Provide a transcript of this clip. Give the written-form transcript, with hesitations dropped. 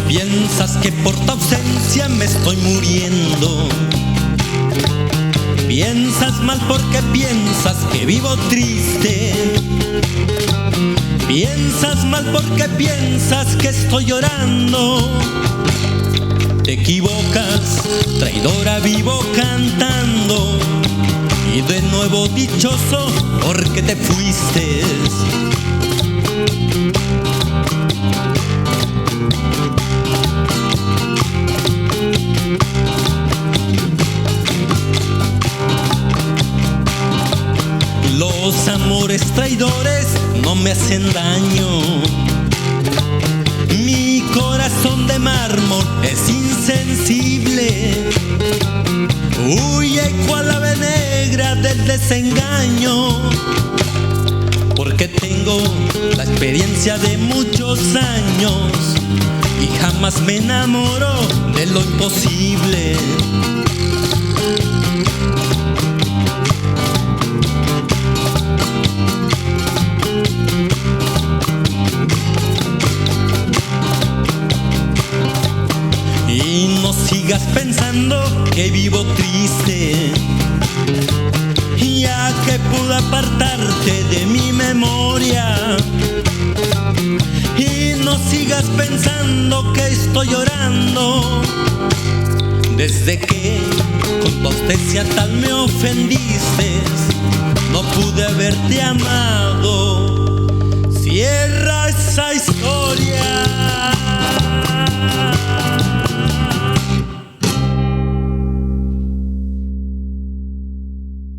Piensas que por tu ausencia me estoy muriendo. Piensas mal porque piensas que vivo triste. Piensas mal porque piensas que estoy llorando. Te equivocas, traidora, vivo cantando. Y de nuevo dichoso porque te fuiste. Los amores traidores no me hacen daño. Mi corazón de mármol es insensible. Huye cual ave negra del desengaño. Porque tengo la experiencia de muchos años y jamás me enamoro de lo imposible. Y no sigas pensando que vivo triste, ya que pude apartarte de mi memoria. Y no sigas pensando que estoy llorando, desde que con tu ausencia tal me ofendiste. No pude haberte amado. Cierra esa historia.